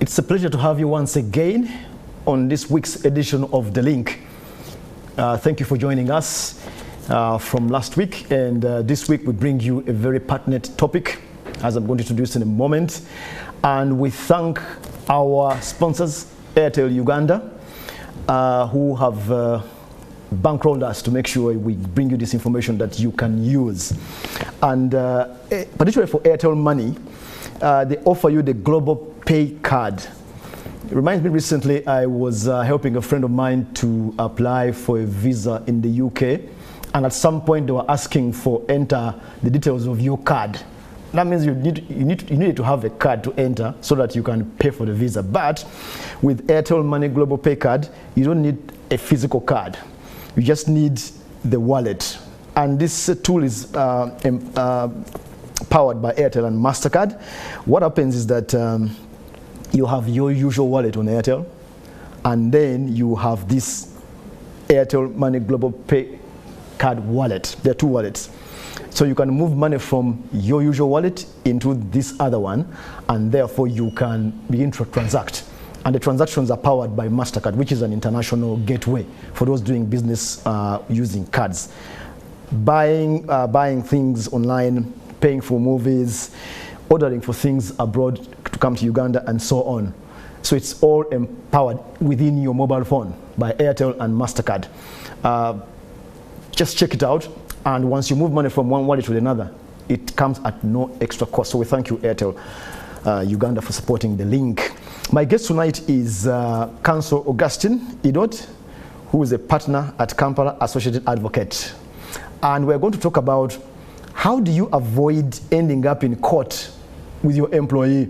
It's a pleasure to have you once again on this week's edition of The Link. Thank you for joining us from last week, and this week we bring you a very pertinent topic, as I'm going to introduce in a moment. And we thank our sponsors, Airtel Uganda, who have bankrolled us to make sure we bring you this information that you can use. And particularly for Airtel Money, they offer you the Global Pay Card. It reminds me, recently I was helping a friend of mine to apply for a visa in the UK, and at some point they were asking for enter the details of your card. That means you need to have a card to enter so that you can pay for the visa. But with Airtel Money Global Pay Card, you don't need a physical card. You just need the wallet. And this tool is powered by Airtel and MasterCard. What happens is that you have your usual wallet on Airtel, and then you have this Airtel Money Global Pay Card wallet. There are two wallets. So you can move money from your usual wallet into this other one, and therefore you can begin to transact. And the transactions are powered by MasterCard, which is an international gateway for those doing business using cards. Buying things online, paying for movies, ordering for things abroad to come to Uganda, and so on. So it's all empowered within your mobile phone by Airtel and MasterCard. Just check it out, and once you move money from one wallet to another, it comes at no extra cost. So we thank you, Airtel Uganda, for supporting The Link. My guest tonight is Counsel Augustine Idoot, who is a partner at Kampala Associated Advocates. And we're going to talk about how do you avoid ending up in court with your employee.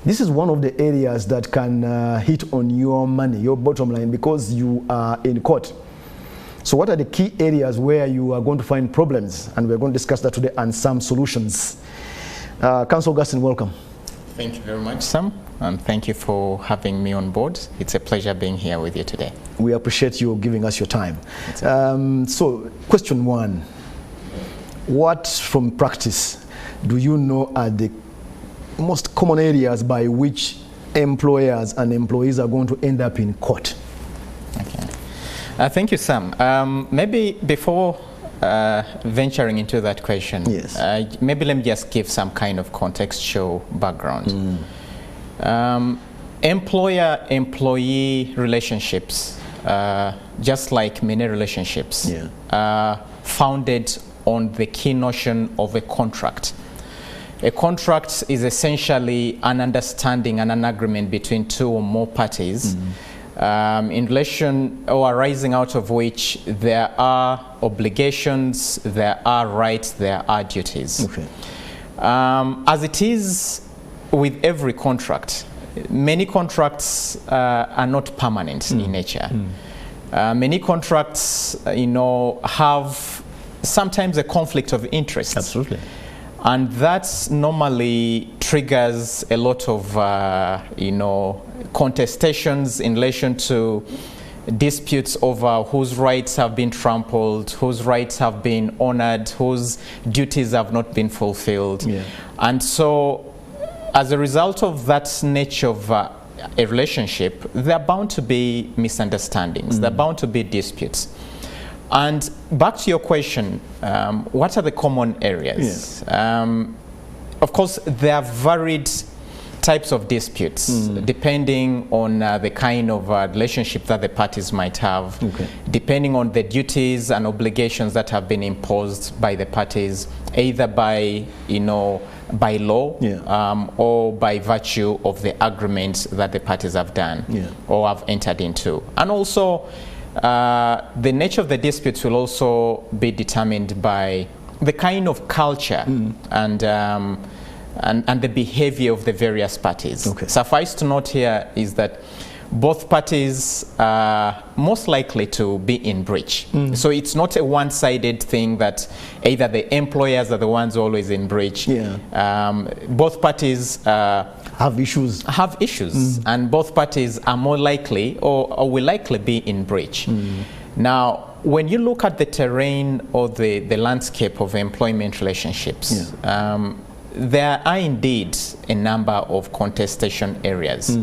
This is one of the areas that can hit on your money, your bottom line, because you are in court. So what are the key areas where you are going to find problems? And we're going to discuss that today and some solutions. Counsel Augustine, welcome. Thank you very much, Sam, and thank you for having me on board. It's a pleasure being here with you today. We appreciate you giving us your time. So question one, what from practice do you know are the most common areas by which employers and employees are going to end up in court? Okay. Thank you, Sam. Maybe before venturing into that question, yes. Maybe let me just give some kind of contextual background. Employer-employee relationships, just like many relationships, are founded on the key notion of a contract. A contract is essentially an understanding and an agreement between two or more parties in relation or arising out of which there are obligations, there are rights, there are duties. Okay. As it is with every contract, many contracts are not permanent in nature. Many contracts, have sometimes a conflict of interest. Absolutely. And that normally triggers a lot of, contestations in relation to disputes over whose rights have been trampled, whose rights have been honored, whose duties have not been fulfilled. Yeah. And so, as a result of that nature of a relationship, there are bound to be misunderstandings, there are bound to be disputes. And back to your question, what are the common areas? Yeah. Of course, there are varied types of disputes, depending on the kind of relationship that the parties might have, depending on the duties and obligations that have been imposed by the parties, either by, by law or by virtue of the agreements that the parties have done or have entered into. And also, the nature of the disputes will also be determined by the kind of culture and the behavior of the various parties. Suffice to note here is that both parties are most likely to be in breach. So it's not a one-sided thing that either the employers are the ones always in breach. Both parties have issues. And both parties are more likely or will likely be in breach. Now, when you look at the terrain or the landscape of employment relationships, there are indeed a number of contestation areas.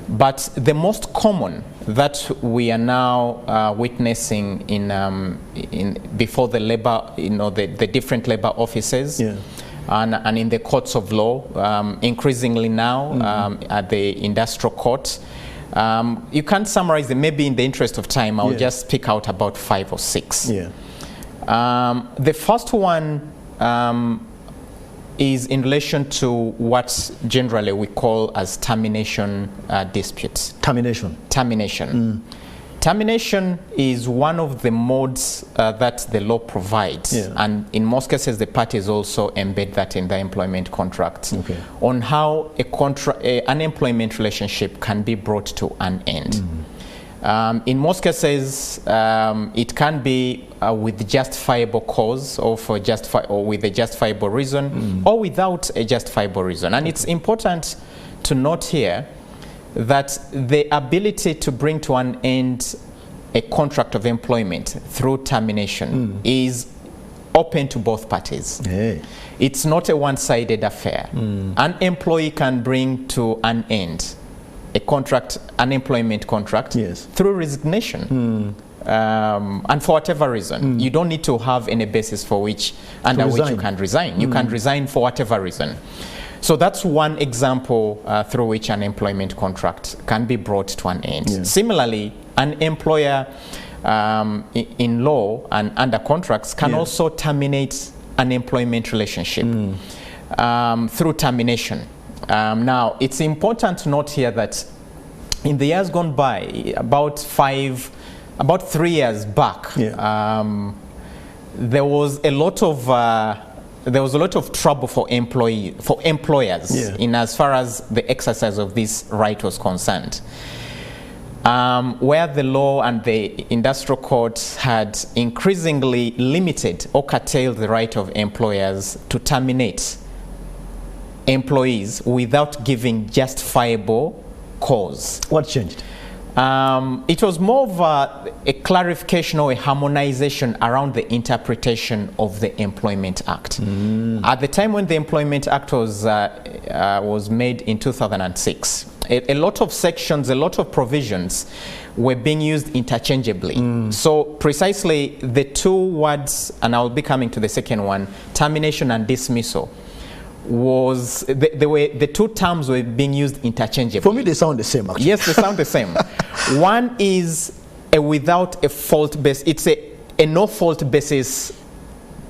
But the most common that we are now witnessing in before the labor, the different labor offices, and in the courts of law, increasingly now at the industrial court. You can't summarize them. Maybe in the interest of time, I'll just pick out about 5 or 6. The first one is in relation to what generally we call as termination disputes. Termination. Termination is one of the modes that the law provides, and in most cases the parties also embed that in the employment contract on how an employment relationship can be brought to an end. In most cases, it can be with justifiable cause or with a justifiable reason or without a justifiable reason. And it's important to note here that the ability to bring to an end a contract of employment through termination is open to both parties. It's not a one-sided affair. An employee can bring to an end an employment contract through resignation. And for whatever reason, you don't need to have any basis for under which you can resign. You can resign for whatever reason. So that's one example through which an employment contract can be brought to an end. Similarly, an employer in law and under contracts can also terminate an employment relationship through termination. Now, it's important to note here that in the years gone by, about 3 years back, there was a lot of trouble for employers in as far as the exercise of this right was concerned, where the law and the industrial courts had increasingly limited or curtailed the right of employers to terminate employees without giving justifiable cause. What changed? It was more of a clarification or a harmonization around the interpretation of the Employment Act. At the time when the Employment Act was made in 2006, a lot of sections, a lot of provisions were being used interchangeably. So precisely the two words, and I'll be coming to the second one, termination and dismissal, the two terms were being used interchangeably. For me, they sound the same, actually. Yes, they sound the same. One is a without a fault basis. It's a no fault basis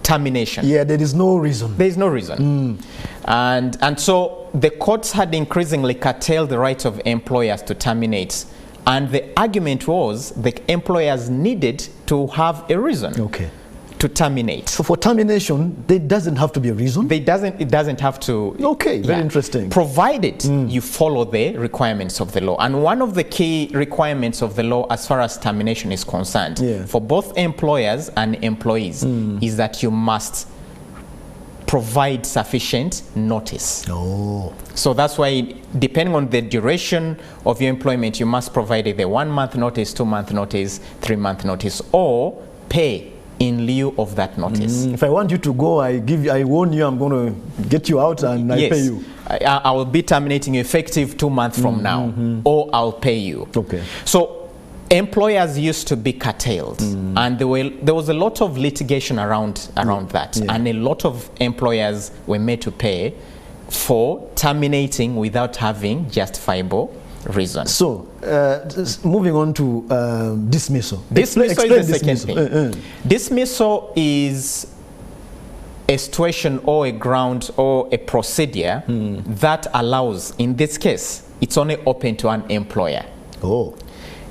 termination. Yeah, there is no reason. There is no reason. And so the courts had increasingly curtailed the right of employers to terminate. And the argument was the employers needed to have a reason. To terminate. So for termination, there doesn't have to be a reason? It doesn't have to. Okay, very interesting. Provided you follow the requirements of the law. And one of the key requirements of the law as far as termination is concerned, for both employers and employees, is that you must provide sufficient notice. So that's why, depending on the duration of your employment, you must provide either 1 month notice, 2 month notice, 3 month notice, or pay in lieu of that notice. If I want you to go, I warn you, I'm going to get you out and I pay you. I will be terminating you effective 2 months from now, or I'll pay you. So employers used to be curtailed, and there was a lot of litigation around that, and a lot of employers were made to pay for terminating without having justifiable reason. So, moving on to dismissal. Dismissal is the second thing. Dismissal is a situation or a ground or a procedure that allows, in this case, it's only open to an employer.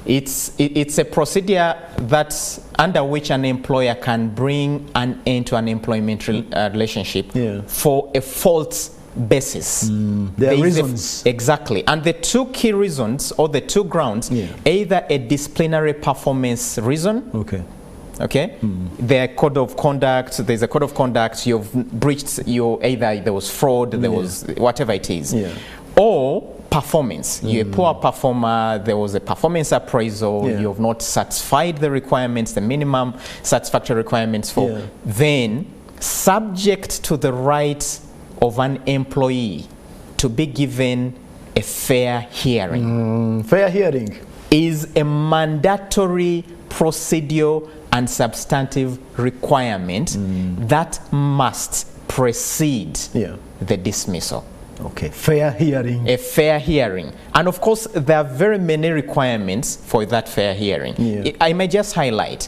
It's a procedure that's under which an employer can bring an end to an employment relationship for a fault basis. There are reasons. Exactly. And the two key reasons or the two grounds, either a disciplinary performance reason. There's a code of conduct, you've breached either there was fraud, there was whatever it is. Or performance. You're a poor performer, there was a performance appraisal, you have not satisfied the requirements, the minimum satisfactory requirements for, then subject to the right of an employee to be given a fair hearing. Fair hearing Is a mandatory procedure and substantive requirement that must precede the dismissal. Okay, fair hearing. A fair hearing. And of course, there are very many requirements for that fair hearing. I may just highlight,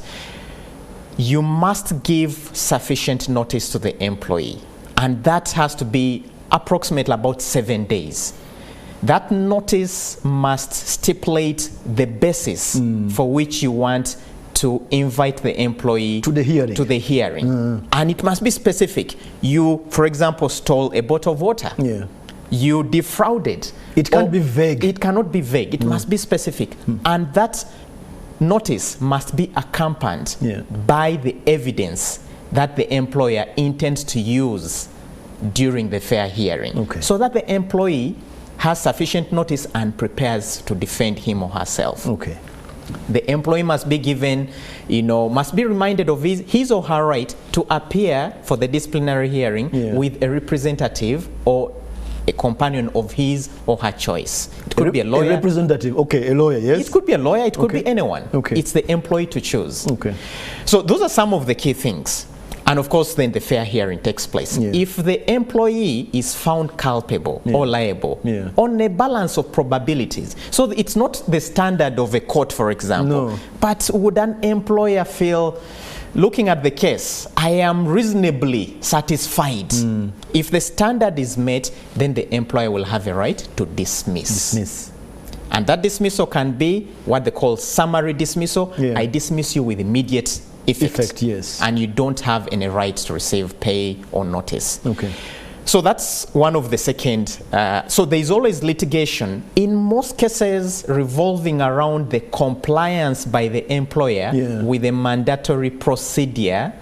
you must give sufficient notice to the employee, and that has to be approximately about 7 days. That notice must stipulate the basis for which you want to invite the employee to the hearing. And it must be specific. You, for example, stole a bottle of water. You defrauded. It can't be vague. It cannot be vague. It must be specific. And that notice must be accompanied by the evidence that the employer intends to use during the fair hearing, so that the employee has sufficient notice and prepares to defend him or herself. The employee must be given, must be reminded of his or her right to appear for the disciplinary hearing with a representative or a companion of his or her choice. It could be a lawyer. A representative, a lawyer, yes. It could be a lawyer, it could be anyone. It's the employee to choose. So those are some of the key things. And of course, then the fair hearing takes place. If the employee is found culpable or liable on a balance of probabilities, so it's not the standard of a court, for example, but would an employer feel, looking at the case, I am reasonably satisfied. If the standard is met, then the employer will have a right to dismiss. And that dismissal can be what they call summary dismissal. I dismiss you with immediate effect, and you don't have any right to receive pay or notice. So that's one of the second. So there is always litigation, in most cases revolving around the compliance by the employer with a mandatory procedure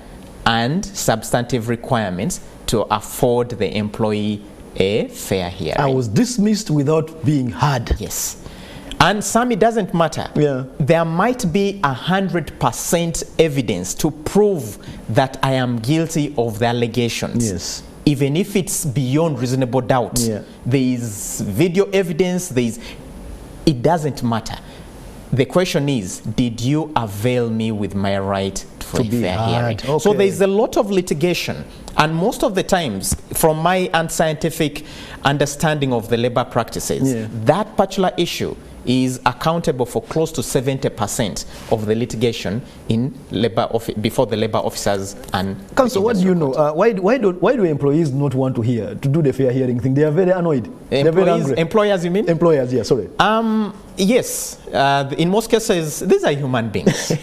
and substantive requirements to afford the employee a fair hearing. I was dismissed without being heard. Yes. And some, it doesn't matter. There might be 100% evidence to prove that I am guilty of the allegations. Even if it's beyond reasonable doubt. There is video evidence, it doesn't matter. The question is, did you avail me with my right for a fair hearing? So there is a lot of litigation. And most of the times, from my unscientific understanding of the labor practices, that particular issue is accountable for close to 70% of the litigation in labor before the labor officers and Counsel, what do you know? Why do employees not want to do the fair hearing thing? They are very annoyed. They're very angry. Employers, you mean? Employers, yeah, sorry. Yes, in most cases, these are human beings.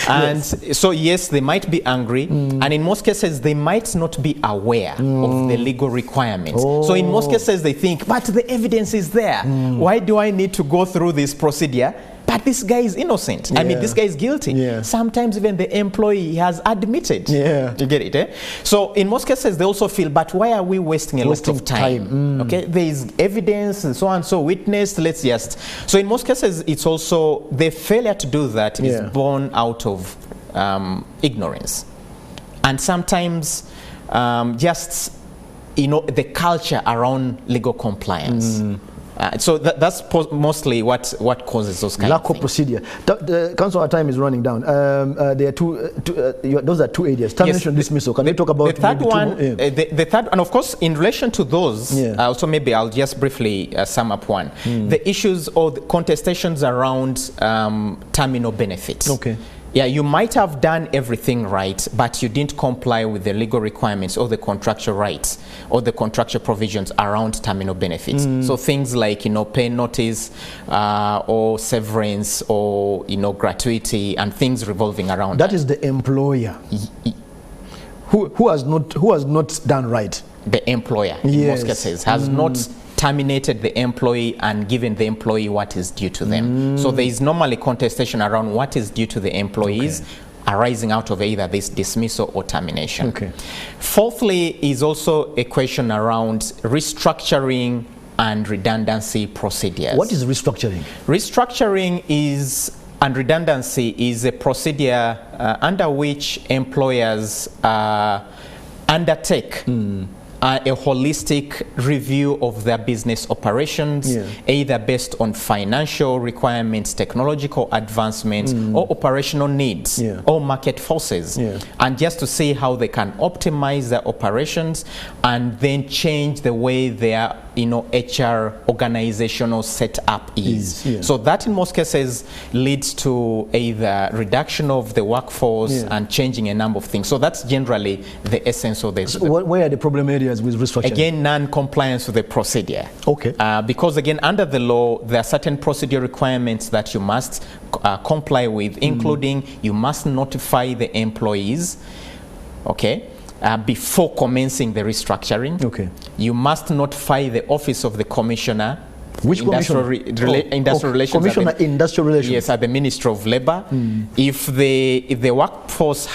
And so, yes, they might be angry, and in most cases, they might not be aware of the legal requirements. So in most cases, they think, but the evidence is there. Why do I need to go through this procedure? But this guy is innocent. I mean, this guy is guilty. Sometimes even the employee has admitted. You get it, eh? So in most cases, they also feel, but why are we wasting a lot of time? Okay, there is evidence and so on, so witnessed, let's just. So in most cases, it's also the failure to do that is born out of ignorance. And sometimes just, the culture around legal compliance. So that's mostly what causes those kind of things. Lack of procedure. The Council, our time is running down. There are those are two areas. Termination, dismissal. Can you talk about the third one? The third, and of course, in relation to those, also maybe I'll just briefly sum up one. The issues or the contestations around terminal benefits. Yeah, you might have done everything right, but you didn't comply with the legal requirements or the contractual rights or the contractual provisions around terminal benefits. So things like, pay notice or severance or, gratuity and things revolving around that. That is the employer who has not done right. The employer, in most cases, has not terminated the employee and given the employee what is due to them. So there is normally contestation around what is due to the employees arising out of either this dismissal or termination. Fourthly is also a question around restructuring and redundancy procedures. What is restructuring? Restructuring and redundancy is a procedure under which employers undertake a holistic review of their business operations, either based on financial requirements, technological advancements, or operational needs, or market forces, and just to see how they can optimize their operations and then change the way their HR organizational setup is. So that in most cases leads to either reduction of the workforce and changing a number of things. So that's generally the essence of this. So where are the problem areas with restructuring? Again, non-compliance with the procedure. Okay. Because again, under the law, there are certain procedure requirements that you must comply with, including you must notify the employees, before commencing the restructuring. Okay. You must notify the office of the commissioner. Which industrial relations? Commissioner Industrial Relations. Yes, at the Ministry of Labor. If the workforce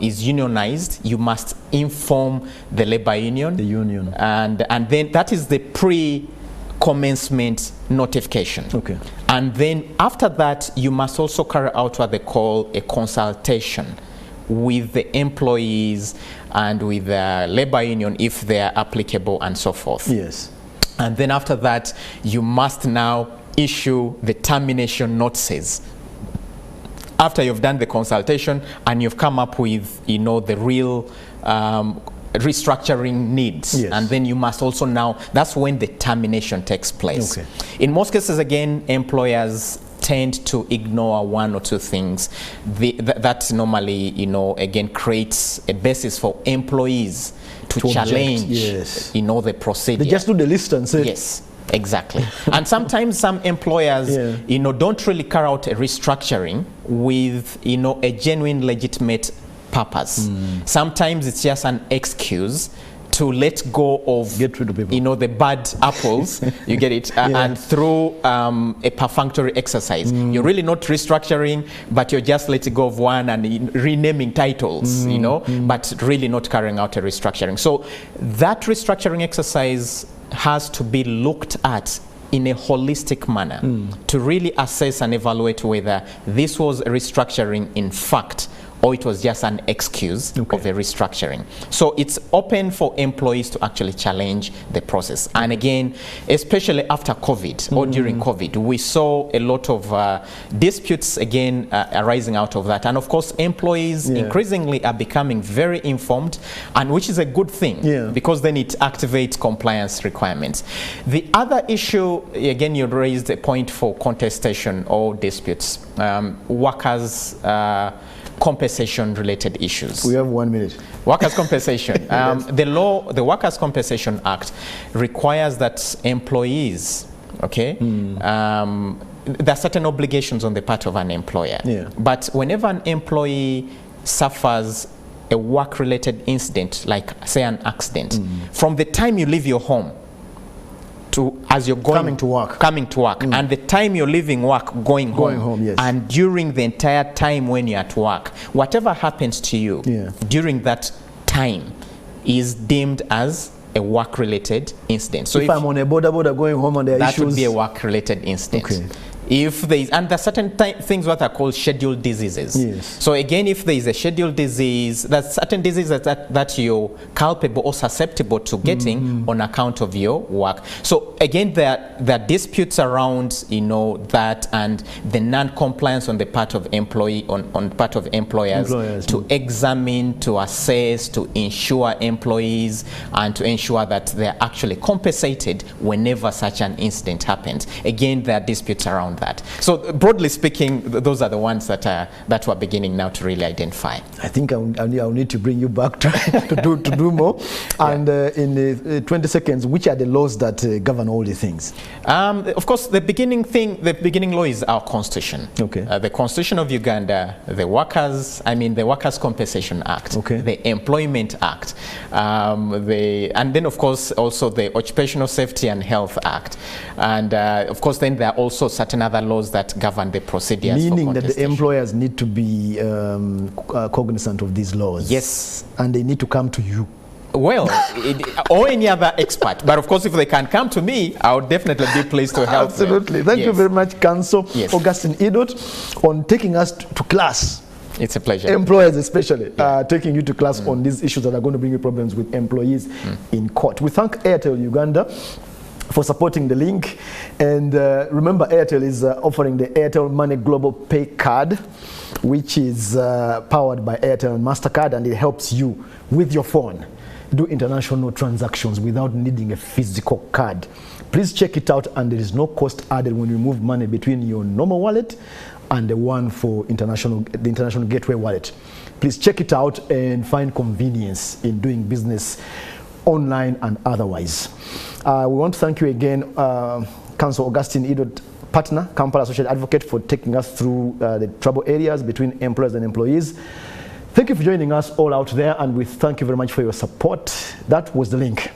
is unionized, you must inform the labor union. The union. And then that is the pre-commencement notification. Okay. And then after that, you must also carry out what they call a consultation with the employees and with the labor union if they are applicable and so forth. Yes. And then after that, you must now issue the termination notices. After you've done the consultation and you've come up with, the real restructuring needs. Yes. And then you must also now, that's when the termination takes place. Okay. In most cases, again, employers tend to ignore one or two things. That normally, again, creates a basis for employees to challenge, the procedure. They just do the list and say. Yes, exactly. And sometimes some employers, don't really carry out a restructuring with, a genuine, legitimate purpose. Sometimes it's just an excuse to let go of, get rid of people. The bad apples, you get it, and through a perfunctory exercise. You're really not restructuring, but you're just letting go of one and renaming titles, but really not carrying out a restructuring. So that restructuring exercise has to be looked at in a holistic manner to really assess and evaluate whether this was a restructuring in fact, or it was just an excuse of a restructuring. So it's open for employees to actually challenge the process. And again, especially after COVID or during COVID, we saw a lot of disputes again arising out of that. And of course, employees increasingly are becoming very informed, and which is a good thing because then it activates compliance requirements. The other issue, again, you raised a point for contestation or disputes, workers' compensation-related issues. We have 1 minute. Workers' compensation. The Workers' Compensation Act requires that employees, there are certain obligations on the part of an employer. But whenever an employee suffers a work-related incident, like say an accident, from the time you leave your home to as you're coming to work, and the time you're leaving work going home, and during the entire time when you're at work, whatever happens to you during that time is deemed as a work-related incident. So if I'm on a border going home and there are issues, that would be a work-related incident. If there is, and there are certain things what are called scheduled diseases. So again, if there is a scheduled disease, there's certain diseases that you're culpable or susceptible to getting on account of your work. So again, there are disputes around that and the non-compliance on the part of on part of employers to examine, to assess, to ensure employees and to ensure that they're actually compensated whenever such an incident happens. Again, there are disputes around that. So broadly speaking, those are the ones that we're beginning now to really identify. I think I'll need to bring you back to do more. And in 20 seconds, which are the laws that govern all the things? Of course, the beginning law is our constitution. The Constitution of Uganda, the Workers' Compensation Act, the Employment Act, and then of course also the Occupational Safety and Health Act, and of course then there are also certain other laws that govern the procedures. Meaning that the employers need to be cognizant of these laws. Yes. And they need to come to you. Well, or any other expert. But of course, if they can come to me, I would definitely be pleased to help. Absolutely. Thank you very much, Counsel Augustine Idoot, on taking us to class It's a pleasure. Employers especially, taking you to class on these issues that are going to bring you problems with employees in court. We thank Airtel Uganda for supporting the link. And remember, Airtel is offering the Airtel Money Global Pay Card, which is powered by Airtel and MasterCard, and it helps you with your phone do international transactions without needing a physical card. Please check it out, and there is no cost added when you move money between your normal wallet and the one for the international gateway wallet. Please check it out and find convenience in doing business online and otherwise. We want to thank you again, Council Augustine Idoot partner, Kampala Associated Advocate, for taking us through the trouble areas between employers and employees. Thank you for joining us all out there, and we thank you very much for your support. That was The Link.